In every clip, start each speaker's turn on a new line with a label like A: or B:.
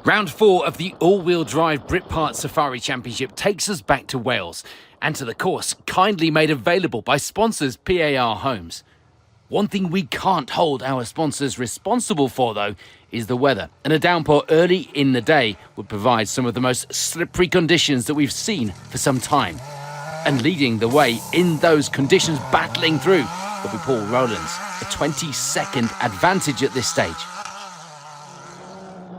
A: Round 4 of the all-wheel drive Britpart Safari Championship takes us back to Wales and to the course kindly made available by sponsors PAR Homes. One thing we can't hold our sponsors responsible for, though, is the weather. And a downpour early in the day would provide some of the most slippery conditions that we've seen for some time. And leading the way in those conditions, battling through, will be Paul Rowlands, a 20-second advantage at this stage.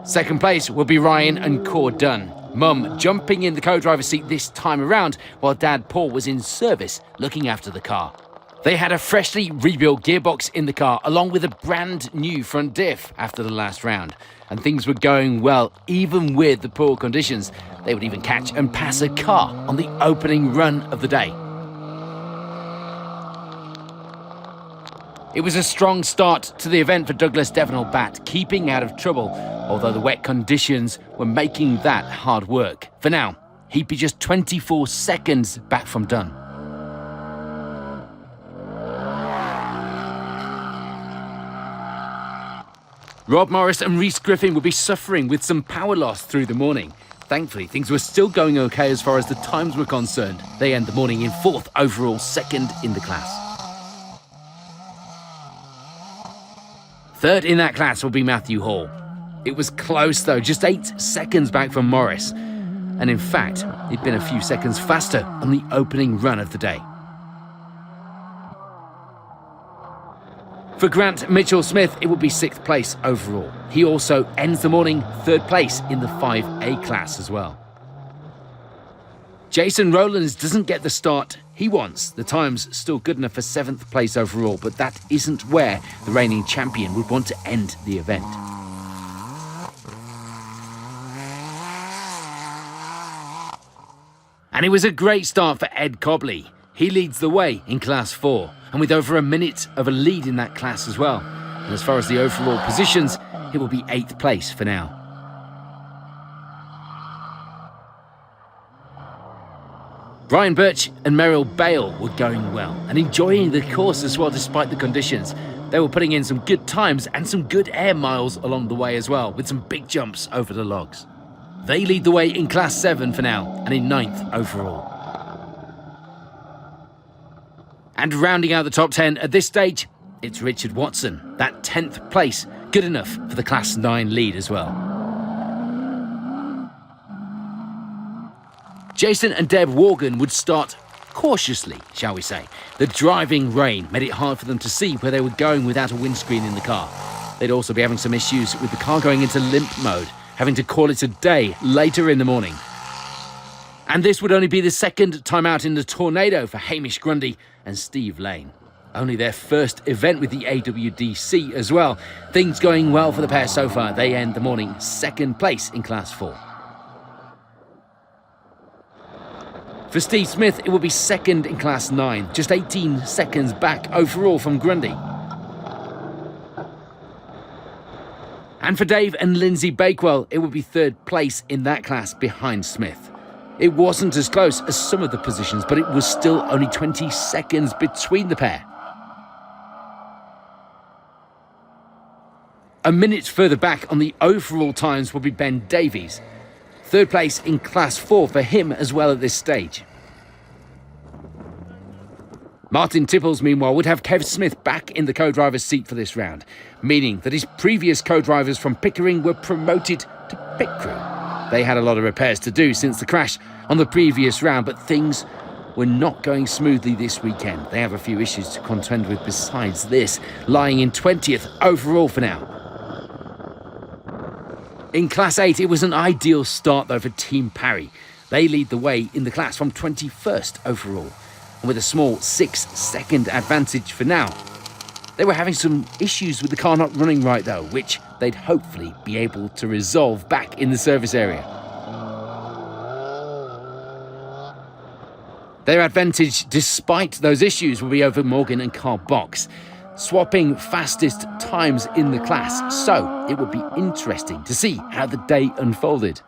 A: Second place will be Ryan and Cor Dunn. Mum jumping in the co-driver's seat this time around, while Dad Paul was in service looking after the car. They had a freshly rebuilt gearbox in the car, along with a brand new front diff after the last round. And things were going well, even with the poor conditions. They would even catch and pass a car on the opening run of the day. It was a strong start to the event for Douglas Devonall-Batt, keeping out of trouble, although the wet conditions were making that hard work. For now, he'd be just 24 seconds back from Dunn. Rob Morris and Rhys Griffin would be suffering with some power loss through the morning. Thankfully, things were still going okay as far as the times were concerned. They end the morning in 4th overall, 2nd in the class. Third in that class will be Matthew Hall. It was close though, just 8 seconds back from Morris. And in fact, he'd been a few seconds faster on the opening run of the day. For Grant Mitchell-Smith, it would be 6th place overall. He also ends the morning 3rd place in the 5A class as well. Jason Rowlands doesn't get the start he wants. The time's still good enough for 7th place overall, but that isn't where the reigning champion would want to end the event. And it was a great start for Ed Cobley. He leads the way in Class 4, and with over a minute of a lead in that class as well. And as far as the overall positions, it will be 8th place for now. Brian Birch and Merrill Bale were going well and enjoying the course as well despite the conditions. They were putting in some good times and some good air miles along the way as well, with some big jumps over the logs. They lead the way in Class 7 for now and in 9th overall. And rounding out the top 10 at this stage, it's Richard Watson. That 10th place, good enough for the Class 9 lead as well. Jason and Deb Morgan would start cautiously, shall we say. The driving rain made it hard for them to see where they were going without a windscreen in the car. They'd also be having some issues with the car going into limp mode, having to call it a day later in the morning. And this would only be the 2nd time out in the tornado for Hamish Grundy and Steve Lane. Only their first event with the AWDC as well. Things going well for the pair so far. They end the morning 2nd place in Class 4. For Steve Smith, it will be 2nd in Class 9, just 18 seconds back overall from Grundy. And for Dave and Lindsay Bakewell, it will be 3rd place in that class behind Smith. It wasn't as close as some of the positions, but it was still only 20 seconds between the pair. A minute further back on the overall times will be Ben Davies. 3rd place in Class 4 for him as well at this stage. Martin Tipples, meanwhile, would have Kev Smith back in the co-driver's seat for this round, meaning that his previous co-drivers from Pickering were promoted to pit crew. They had a lot of repairs to do since the crash on the previous round, but things were not going smoothly this weekend. They have a few issues to contend with besides this, lying in 20th overall for now. In Class 8, it was an ideal start, though, for Team Parry. They lead the way in the class from 21st overall, and with a small 6-second advantage for now. They were having some issues with the car not running right, though, which they'd hopefully be able to resolve back in the service area. Their advantage, despite those issues, will be over Morgan and Carl Box, swapping fastest times in the class, so it would be interesting to see how the day unfolded.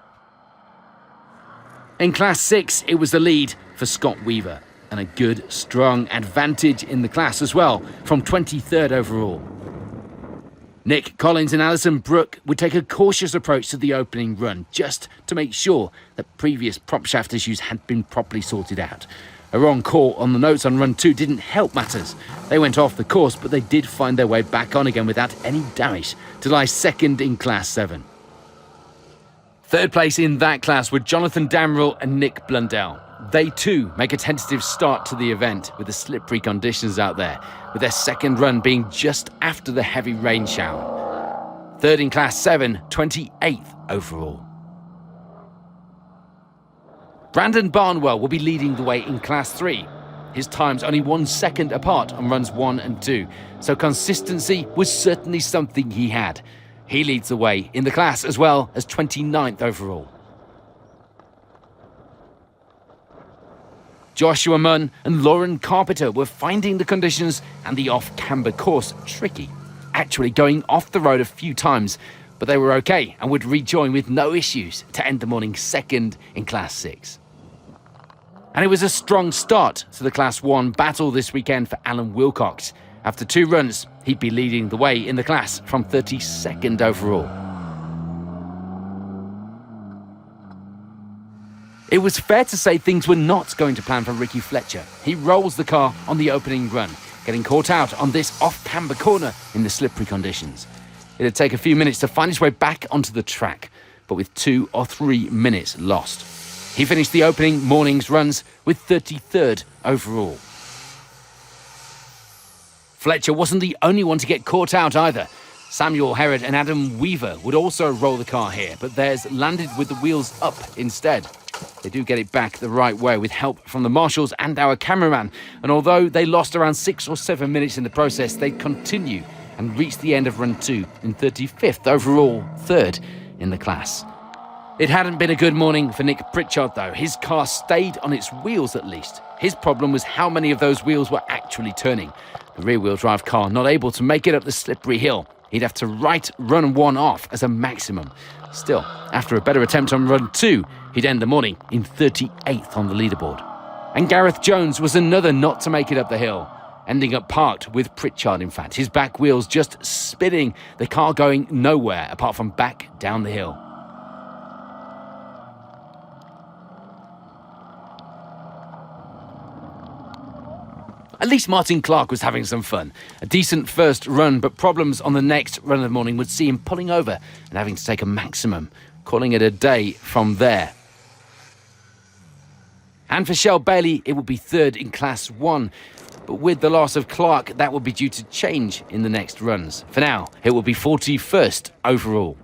A: In Class 6, it was the lead for Scott Weaver, and a good, strong advantage in the class as well, from 23rd overall. Nick Collins and Alison Brooke would take a cautious approach to the opening run, just to make sure that previous prop shaft issues had been properly sorted out. A wrong call on the notes on run 2 didn't help matters. They went off the course, but they did find their way back on again without any damage to lie second in Class 7. Third place in that class were Jonathan Damrell and Nick Blundell. They too make a tentative start to the event with the slippery conditions out there, with their second run being just after the heavy rain shower. Third in Class 7, 28th overall. Brandon Barnwell will be leading the way in Class 3. His time's only 1 second apart on runs 1 and 2, so consistency was certainly something he had. He leads the way in the class as well as 29th overall. Joshua Munn and Lauren Carpenter were finding the conditions and the off-camber course tricky, actually going off the road a few times, but they were okay and would rejoin with no issues to end the morning second in Class 6. And it was a strong start to the Class 1 battle this weekend for Alan Wilcox. After 2 runs, he'd be leading the way in the class from 32nd overall. It was fair to say things were not going to plan for Ricky Fletcher. He rolls the car on the opening run, getting caught out on this off-camber corner in the slippery conditions. It'd take a few minutes to find his way back onto the track, but with 2 or 3 minutes lost. He finished the opening morning's runs with 33rd overall. Fletcher wasn't the only one to get caught out either. Samuel Herod and Adam Weaver would also roll the car here, but theirs landed with the wheels up instead. They do get it back the right way with help from the marshals and our cameraman, and although they lost around 6 or 7 minutes in the process, they continue and reach the end of run 2 in 35th overall, 3rd in the class. It hadn't been a good morning for Nick Pritchard though. His car stayed on its wheels at least. His problem was how many of those wheels were actually turning. The rear-wheel drive car not able to make it up the slippery hill. He'd have to write run 1 off as a maximum. Still, after a better attempt on run 2, he'd end the morning in 38th on the leaderboard. And Gareth Jones was another not to make it up the hill, ending up parked with Pritchard in fact, his back wheels just spinning, the car going nowhere apart from back down the hill. At least Martin Clark was having some fun. A decent first run, but problems on the next run of the morning would see him pulling over and having to take a maximum, calling it a day from there. And for Shell Bailey, it would be 3rd in Class 1. But with the loss of Clark, that would be due to change in the next runs. For now, it will be 41st overall.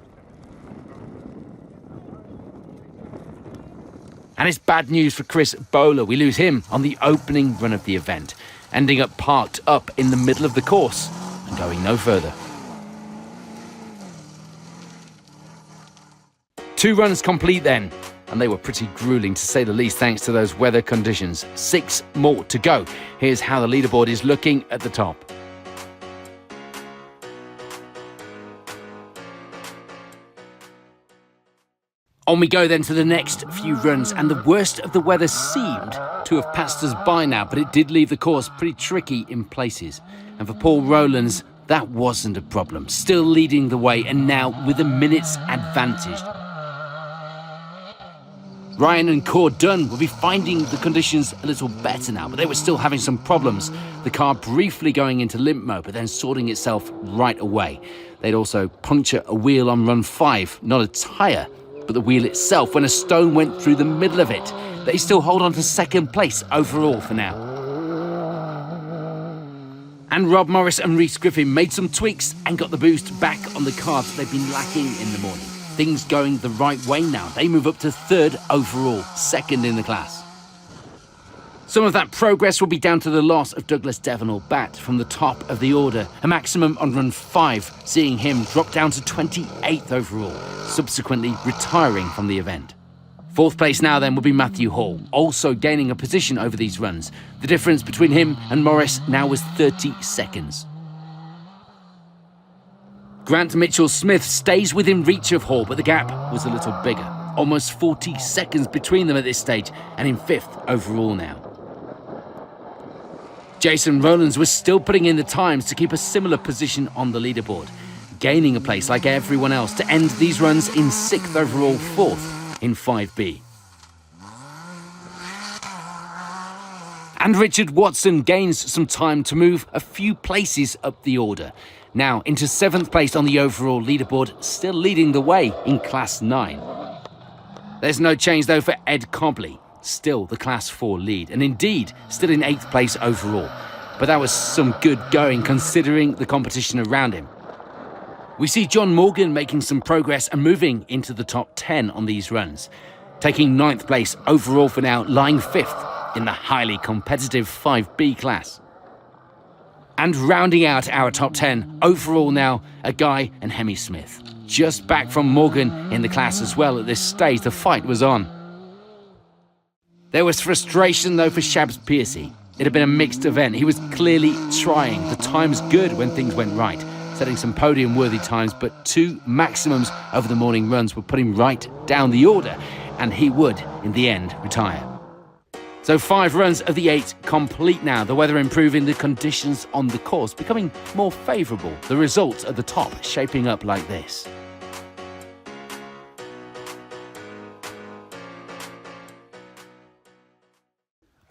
A: And it's bad news for Chris Bowler. We lose him on the opening run of the event, ending up parked up in the middle of the course and going no further. 2 runs complete then, and they were pretty grueling to say the least thanks to those weather conditions. 6 more to go. Here's how the leaderboard is looking at the top. On we go then to the next few runs, and the worst of the weather seemed to have passed us by now, but it did leave the course pretty tricky in places. And for Paul Rowlands, that wasn't a problem, still leading the way and now with a minute's advantage. Ryan and Cord Dunn will be finding the conditions a little better now, but they were still having some problems. The car briefly going into limp mode, but then sorting itself right away. They'd also puncture a wheel on run 5, not a tyre, but the wheel itself when a stone went through the middle of it. They still hold on to second place overall for now. And Rob Morris and Rhys Griffin made some tweaks and got the boost back on the car that they've been lacking in the morning. Things going the right way now. They move up to 3rd overall, 2nd in the class. Some of that progress will be down to the loss of Douglas Devonall-Batt from the top of the order, a maximum on run 5, seeing him drop down to 28th overall, subsequently retiring from the event. 4th place now then will be Matthew Hall, also gaining a position over these runs. The difference between him and Morris now was 30 seconds. Grant Mitchell-Smith stays within reach of Hall, but the gap was a little bigger. Almost 40 seconds between them at this stage, and in 5th overall now. Jason Rowlands was still putting in the times to keep a similar position on the leaderboard. gaining a place like everyone else to end these runs in 6th overall, 4th in 5B. And Richard Watson gains some time to move a few places up the order. Now into 7th place on the overall leaderboard, still leading the way in Class 9. There's no change though for Ed Cobley, still the Class 4 lead, and indeed still in 8th place overall. But that was some good going considering the competition around him. We see John Morgan making some progress and moving into the top 10 on these runs, taking 9th place overall for now, lying 5th in the highly competitive 5B class. And rounding out our top 10 overall now, a Guy and Hemi Smith. Just back from Morgan in the class as well at this stage, the fight was on. There was frustration though for Shabs Piercy. It had been a mixed event. He was clearly trying. The time's good when things went right, setting some podium-worthy times, but 2 maximums over the morning runs would put him right down the order, and he would, in the end, retire. So 5 runs of the 8 complete now, the weather improving, the conditions on the course becoming more favourable, the results at the top shaping up like this.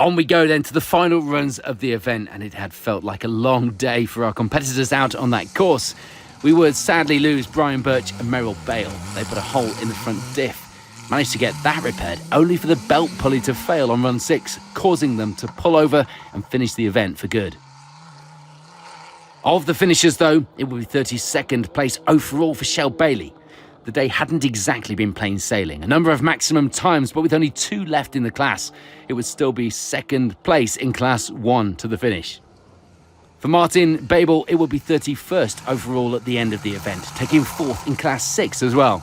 A: On we go then to the final runs of the event, and it had felt like a long day for our competitors out on that course. We would sadly lose Brian Birch and Merrill Bale. They put a hole in the front diff. Managed to get that repaired, only for the belt pulley to fail on run 6, causing them to pull over and finish the event for good. Of the finishers though, it would be 32nd place overall for Shell Bailey. The day hadn't exactly been plain sailing. A number of maximum times, but with only 2 left in the class, it would still be 2nd place in Class 1 to the finish. For Martin Babel, it would be 31st overall at the end of the event, taking 4th in Class 6 as well.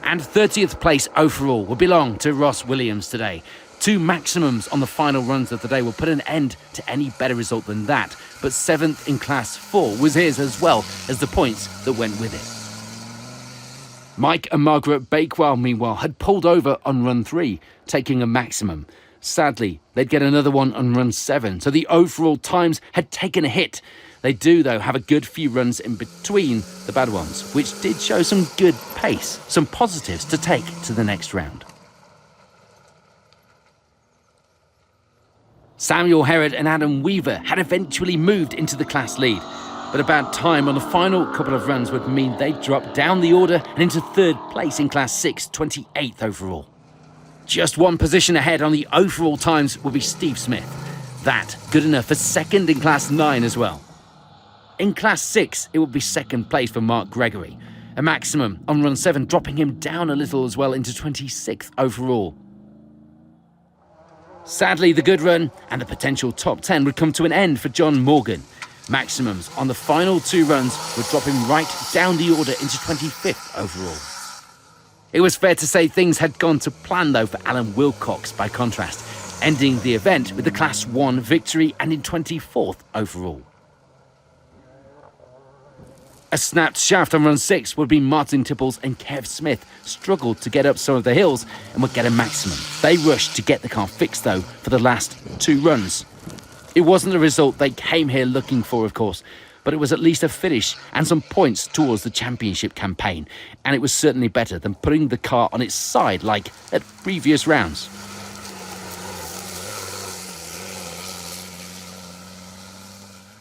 A: And 30th place overall will belong to Ross Williams today. 2 maximums on the final runs of the day will put an end to any better result than that, but 7th in Class 4 was his as well as the points that went with it. Mike and Margaret Bakewell, meanwhile, had pulled over on run 3, taking a maximum. Sadly, they'd get another one on run 7, so the overall times had taken a hit. They do, though, have a good few runs in between the bad ones, which did show some good pace, some positives to take to the next round. Samuel Herod and Adam Weaver had eventually moved into the class lead, but a bad time on the final couple of runs would mean they'd drop down the order and into 3rd place in Class 6, 28th overall. Just 1 position ahead on the overall times will be Steve Smith. That good enough for 2nd in Class 9 as well. In Class 6, it would be 2nd place for Mark Gregory. A maximum on run 7, dropping him down a little as well into 26th overall. Sadly, the good run and the potential top 10 would come to an end for John Morgan. Maximums on the final 2 runs would drop him right down the order into 25th overall. It was fair to say things had gone to plan though for Alan Wilcox by contrast, ending the event with the Class 1 victory and in 24th overall. A snapped shaft on run 6 would be Martin Tipples, and Kev Smith struggled to get up some of the hills and would get a maximum. They rushed to get the car fixed though for the last 2 runs. It wasn't the result they came here looking for, of course, but it was at least a finish and some points towards the championship campaign, and it was certainly better than putting the car on its side like at previous rounds.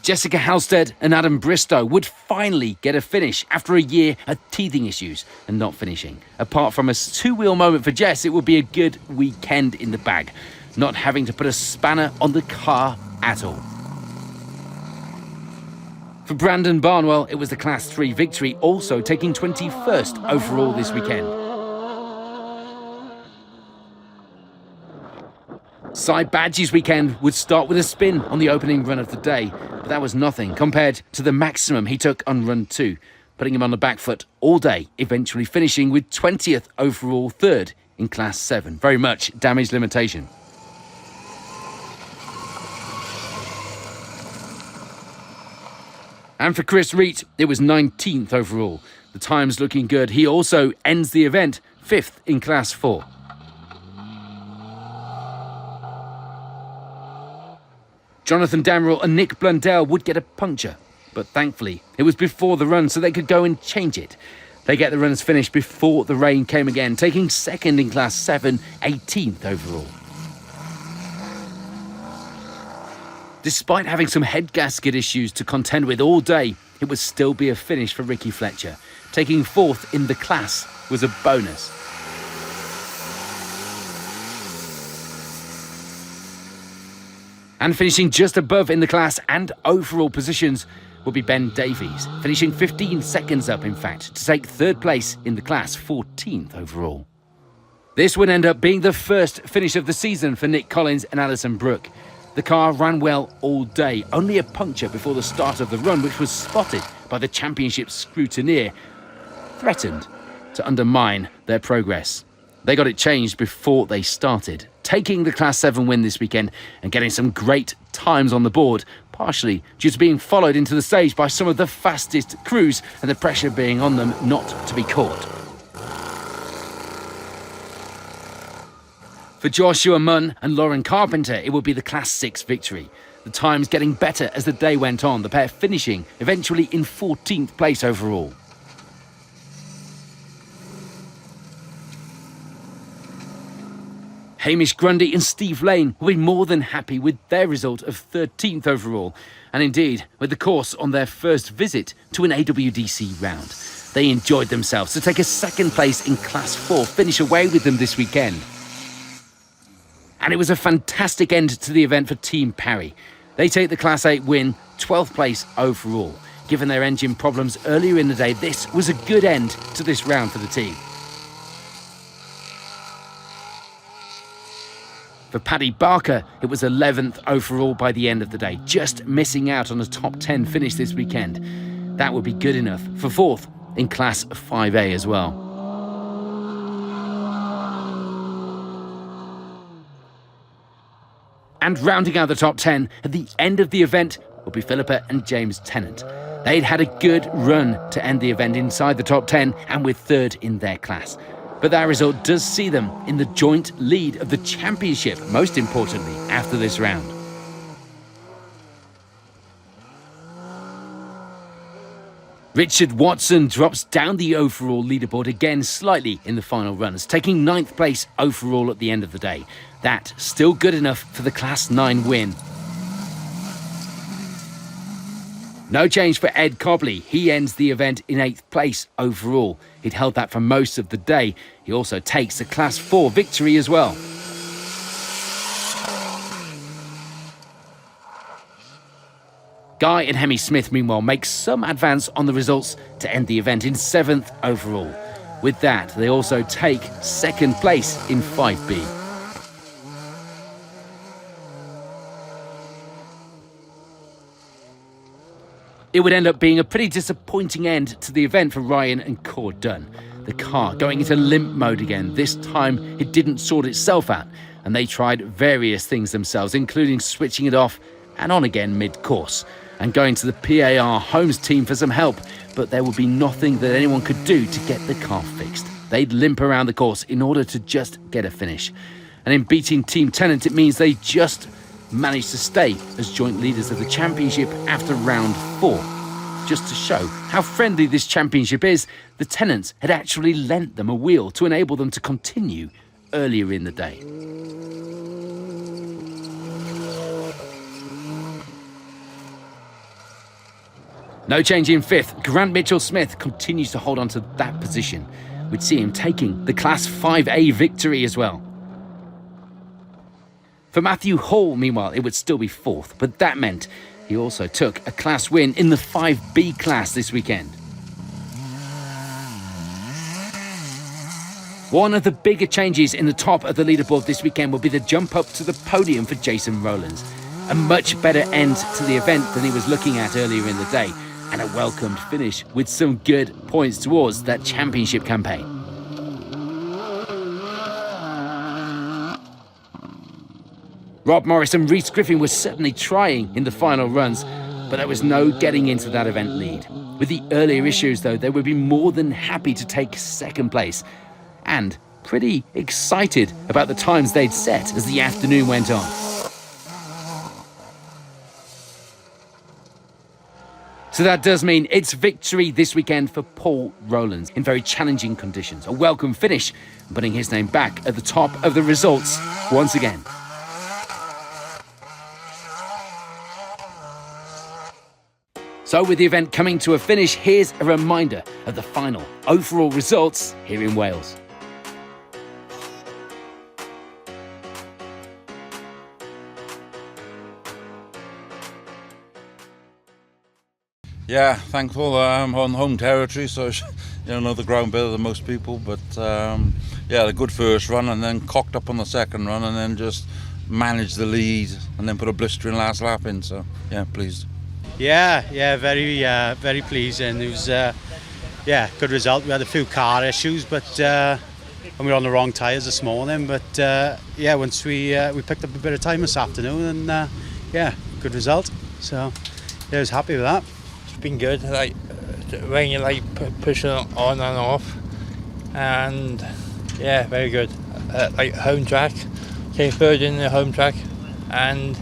A: Jessica Halstead and Adam Bristow would finally get a finish after a year of teething issues and not finishing. Apart from a 2-wheel moment for Jess, it would be a good weekend in the bag, not having to put a spanner on the car at all. For Brandon Barnwell, it was the Class 3 victory, also taking 21st overall this weekend. Cy Badgie's weekend would start with a spin on the opening run of the day, but that was nothing compared to the maximum he took on run 2, putting him on the back foot all day, eventually finishing with 20th overall, 3rd in Class 7. Very much damage limitation. And for Chris Reet, it was 19th overall. The time's looking good. He also ends the event 5th in Class 4. Jonathan Damerel and Nick Blundell would get a puncture, but thankfully it was before the run so they could go and change it. They get the runs finished before the rain came again, taking second in Class 7, 18th overall. Despite having some head gasket issues to contend with all day, it would still be a finish for Ricky Fletcher. Taking fourth in the class was a bonus. And finishing just above in the class and overall positions will be Ben Davies, finishing 15 seconds up, in fact, to take third place in the class, 14th overall. This would end up being the first finish of the season for Nick Collins and Alison Brooke. The car ran well all day, only a puncture before the start of the run, which was spotted by the championship scrutineer, threatened to undermine their progress. They got it changed before they started, taking the Class 7 win this weekend and getting some great times on the board, partially due to being followed into the stage by some of the fastest crews and the pressure being on them not to be caught. For Joshua Munn and Lauren Carpenter, it will be the Class 6 victory. The times getting better as the day went on, the pair finishing eventually in 14th place overall. Hamish Grundy and Steve Lane will be more than happy with their result of 13th overall, and indeed with the course on their first visit to an AWDC round. They enjoyed themselves to take a second place in Class 4, finish away with them this weekend. And it was a fantastic end to the event for Team Parry. They take the Class 8 win, 12th place overall. Given their engine problems earlier in the day, this was a good end to this round for the team. For Paddy Barker, it was 11th overall by the end of the day, just missing out on a top 10 finish this weekend. That would be good enough for 4th in Class 5A as well. And rounding out the top 10 at the end of the event will be Philippa and James Tennant. They'd had a good run to end the event inside the top 10 and with 3rd in their class. But that result does see them in the joint lead of the championship, most importantly, after this round. Richard Watson drops down the overall leaderboard again slightly in the final runs, taking 9th place overall at the end of the day. That still good enough for the Class 9 win. No change for Ed Cobley. He ends the event in 8th place overall. He'd held that for most of the day. He also takes a Class 4 victory as well. Guy and Hemi Smith, meanwhile, make some advance on the results to end the event in 7th overall. With that, they also take 2nd place in 5B. It would end up being a pretty disappointing end to the event for Ryan and Cord Dunn. The car going into limp mode again. This time it didn't sort itself out, and they tried various things themselves, including switching it off and on again mid-course, and going to the PAR Homes team for some help, but there would be nothing that anyone could do to get the car fixed. They'd limp around the course in order to just get a finish. And in beating Team Tennant, it means they just managed to stay as joint leaders of the championship after round 4. Just to show how friendly this championship is, the Tennants had actually lent them a wheel to enable them to continue earlier in the day. No change in 5th. Grant Mitchell-Smith continues to hold on to that position. We'd see him taking the Class 5A victory as well. For Matthew Hall, meanwhile, it would still be 4th, but that meant he also took a class win in the 5B class this weekend. One of the bigger changes in the top of the leaderboard this weekend will be the jump up to the podium for Jason Rowlands. A much better end to the event than he was looking at earlier in the day, and a welcomed finish with some good points towards that championship campaign. Rob Morris and Rhys Griffin were certainly trying in the final runs, but there was no getting into that event lead. With the earlier issues, though, they would be more than happy to take 2nd place, and pretty excited about the times they'd set as the afternoon went on. So that does mean it's victory this weekend for Paul Rowlands in very challenging conditions. A welcome finish, putting his name back at the top of the results once again. So with the event coming to a finish, here's a reminder of the final overall results here in Wales.
B: Yeah, thankful. I'm on home territory, so know the ground better than most people. But yeah, a good first run, and then cocked up on the second run, and then just managed the lead, and then put a blistering last lap in. So yeah, pleased.
C: Yeah, very pleasing. It was good result. We had a few car issues, but and we were on the wrong tyres this morning. But once we picked up a bit of time this afternoon, and good result. So I was happy with that.
D: It's been good. Like the rain, pushing on and off, and yeah, very good. Like home track, came third in the home track, and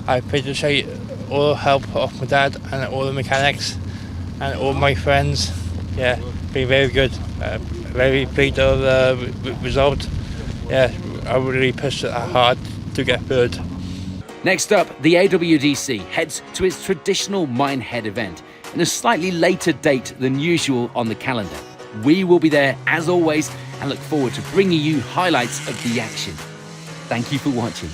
D: I appreciate all the help of my dad and all the mechanics and all my friends. Yeah, been very good. Very pleased with the result. Yeah, I really pushed it hard to get third.
A: Next up, the AWDC heads to its traditional Minehead event in a slightly later date than usual on the calendar. We will be there as always and look forward to bringing you highlights of the action. Thank you for watching.